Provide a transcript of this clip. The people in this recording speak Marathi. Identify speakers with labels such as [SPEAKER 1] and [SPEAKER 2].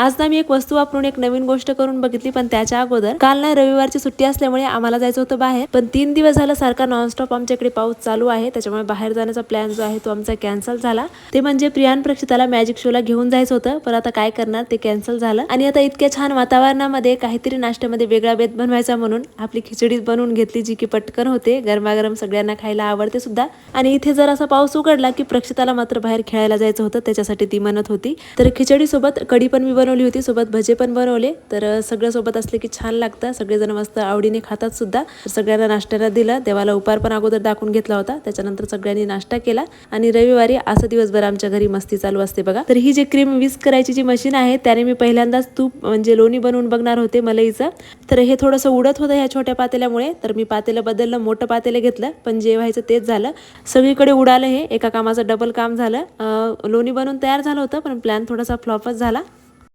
[SPEAKER 1] आज ना मी एक वस्तू वापरून एक नवीन गोष्ट करून बघितली, पण त्याच्या अगोदर काल ना रविवारची सुट्टी असल्यामुळे आम्हाला जायचं होतं बाहेर, पण 3 दिवस झाला सारखा नॉनस्टॉप आमच्याकडे पाऊस चालू आहे, त्याच्यामुळे बाहेर जाण्याचा प्लॅन जो आहे तो आमचा कॅन्सल झाला। ते म्हणजे प्रियान प्रक्षिताला मॅजिक शोला घेऊन जायचं होतं, पण आता काय करणार, ते कॅन्सल झालं। आणि आता इतक्या छान वातावरणामध्ये काहीतरी नाश्त्यामध्ये वेगळा बेत बनवायचा म्हणून आपली खिचडी बनवून घेतली, जी की पटकन होते, गरमागरम सगळ्यांना खायला आवडते सुद्धा। आणि इथे जर असा पाऊस उघडला की प्रक्षिताला मात्र बाहेर खेळायला जायचं होतं, त्याच्यासाठी ती म्हणत होती। तर खिचडी सोबत कढी पण मी बनवली होती, सोबत भजे पण बनवले। तर सगळं सोबत असले की छान लागतं, सगळेजण मस्त आवडीने खातात सुद्धा। सगळ्यांना नाश्त्याला दिलं, देवाला उपार पण अगोदर दाखवून घेतला होता, त्याच्यानंतर सगळ्यांनी नाश्ता केला। आणि रविवारी असं दिवसभर आमच्या घरी मस्ती चालू असते बघा। तर ही जी क्रीम विस्क करायची जी मशीन आहे, त्याने मी पहिल्यांदाच तूप म्हणजे लोणी बनवून बघणार होते मलईचं। तर हे थोडंसं उडत होतं ह्या छोट्या पातेल्यामुळे, तर मी पातेलं बदललं, मोठं पातेलं घेतलं, पण जे व्हायचं तेच झालं, सगळीकडे उडालं। हे एका कामाचं डबल काम झालं। लोणी बनवून तयार झालं होतं, पण प्लॅन थोडासा फ्लॉपच झाला।